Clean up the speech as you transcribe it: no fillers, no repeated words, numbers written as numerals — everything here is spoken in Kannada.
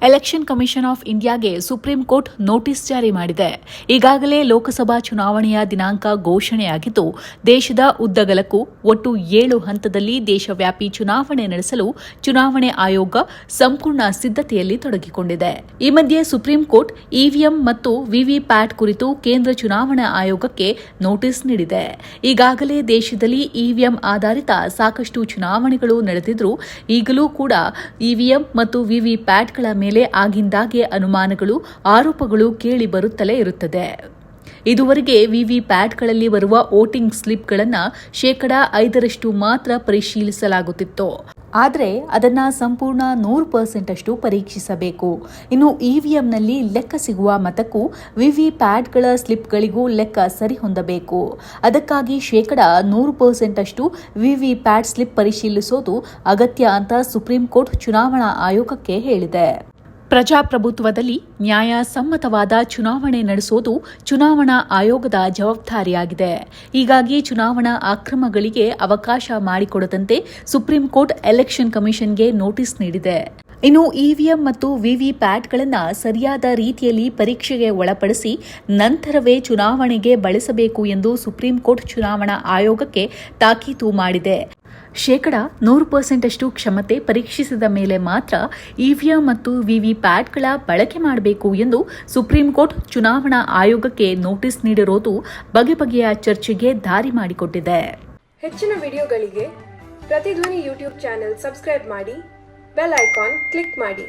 ಎಲೆಕ್ಷನ್ ಕಮಿಷನ್ ಆಫ್ ಇಂಡಿಯಾಗೆ ಸುಪ್ರೀಂ ಕೋರ್ಟ್ ನೋಟಿಸ್ ಜಾರಿ ಮಾಡಿದೆ. ಈಗಾಗಲೇ ಲೋಕಸಭಾ ಚುನಾವಣೆಯ ದಿನಾಂಕ ಘೋಷಣೆಯಾಗಿದ್ದು, ದೇಶದ ಉದ್ದಗಲಕ್ಕೂ ಒಟ್ಟು 7 ಹಂತದಲ್ಲಿ ದೇಶವ್ಯಾಪಿ ಚುನಾವಣೆ ನಡೆಸಲು ಚುನಾವಣೆ ಆಯೋಗ ಸಂಪೂರ್ಣ ಸಿದ್ಧತೆಯಲ್ಲಿ ತೊಡಗಿಕೊಂಡಿದೆ. ಈ ಮಧ್ಯೆ ಸುಪ್ರೀಂ ಕೋರ್ಟ್ ಇವಿಎಂ ಮತ್ತು ವಿವಿಪ್ಯಾಟ್ ಕುರಿತು ಕೇಂದ್ರ ಚುನಾವಣಾ ಆಯೋಗಕ್ಕೆ ನೋಟಿಸ್ ನೀಡಿದೆ. ಈಗಾಗಲೇ ದೇಶದಲ್ಲಿ ಇವಿಎಂ ಆಧಾರಿತ ಸಾಕಷ್ಟು ಚುನಾವಣೆಗಳು ನಡೆದಿದ್ದರೂ ಈಗಲೂ ಕೂಡ ಇವಿಎಂ ಮತ್ತು ವಿವಿಪ್ಯಾಟ್ಗಳ ಮೇಲೆ ಆಗಿಂದಾಗೆ ಅನುಮಾನಗಳು, ಆರೋಪಗಳು ಕೇಳಿ ಬರುತ್ತಲೇ ಇರುತ್ತದೆ. ಇದುವರೆಗೆ ವಿವಿಪ್ಯಾಟ್ಗಳಲ್ಲಿ ಬರುವ ವೋಟಿಂಗ್ ಸ್ಲಿಪ್ಗಳನ್ನು 5% ಮಾತ್ರ ಪರಿಶೀಲಿಸಲಾಗುತ್ತಿತ್ತು. ಆದರೆ ಅದನ್ನು ಸಂಪೂರ್ಣ 100% ಅಷ್ಟು ಪರೀಕ್ಷಿಸಬೇಕು. ಇನ್ನು ಇವಿಎಂನಲ್ಲಿ ಲೆಕ್ಕ ಸಿಗುವ ಮತಕ್ಕೂ ವಿವಿಪ್ಯಾಟ್ಗಳ ಸ್ಲಿಪ್ಗಳಿಗೂ ಲೆಕ್ಕ ಸರಿಹೊಂದಬೇಕು. ಅದಕ್ಕಾಗಿ 100% ಅಷ್ಟು ವಿವಿಪ್ಯಾಟ್ ಸ್ಲಿಪ್ ಪರಿಶೀಲಿಸೋದು ಅಗತ್ಯ ಅಂತ ಸುಪ್ರೀಂ ಕೋರ್ಟ್ ಚುನಾವಣಾ ಆಯೋಗಕ್ಕೆ ಹೇಳಿದೆ. ಪ್ರಜಾಪ್ರಭುತ್ವದಲ್ಲಿ ನ್ಯಾಯಸಮ್ಮತವಾದ ಚುನಾವಣೆ ನಡೆಸೋದು ಚುನಾವಣಾ ಆಯೋಗದ ಜವಾಬ್ದಾರಿಯಾಗಿದೆ. ಹೀಗಾಗಿ ಚುನಾವಣಾ ಅಕ್ರಮಗಳಿಗೆ ಅವಕಾಶ ಮಾಡಿಕೊಡದಂತೆ ಸುಪ್ರೀಂ ಕೋರ್ಟ್ ಎಲೆಕ್ಷನ್ ಕಮಿಷನ್ಗೆ ನೋಟಿಸ್ ನೀಡಿದೆ. ಇನ್ನು ಇವಿಎಂ ಮತ್ತು ವಿವಿಪ್ಯಾಟ್ಗಳನ್ನು ಸರಿಯಾದ ರೀತಿಯಲ್ಲಿ ಪರೀಕ್ಷೆಗೆ ಒಳಪಡಿಸಿ ನಂತರವೇ ಚುನಾವಣೆಗೆ ಬಳಸಬೇಕು ಎಂದು ಸುಪ್ರೀಂ ಕೋರ್ಟ್ ಚುನಾವಣಾ ಆಯೋಗಕ್ಕೆ ತಾಕೀತು ಮಾಡಿದೆ. 100% ಅಷ್ಟು ಕ್ಷಮತೆ ಪರೀಕ್ಷಿಸಿದ ಮೇಲೆ ಮಾತ್ರ ಇವಿಎಂ ಮತ್ತು ವಿವಿಪ್ಯಾಟ್ಗಳ ಬಳಕೆ ಮಾಡಬೇಕು ಎಂದು ಸುಪ್ರೀಂ ಕೋರ್ಟ್ ಚುನಾವಣಾ ಆಯೋಗಕ್ಕೆ ನೋಟಿಸ್ ನೀಡಿರೋದು ಬಗೆಬಗೆಯ ಚರ್ಚೆಗೆ ದಾರಿ ಮಾಡಿಕೊಟ್ಟಿದೆ. ಹೆಚ್ಚಿನ ವಿಡಿಯೋಗಳಿಗೆ ಪ್ರತಿಧ್ವನಿ ಯೂಟ್ಯೂಬ್ ಚಾನೆಲ್ ಸಬ್ಸ್ಕ್ರೈಬ್ ಮಾಡಿ, ಬೆಲ್ ಐಕಾನ್ ಕ್ಲಿಕ್ ಮಾಡಿ.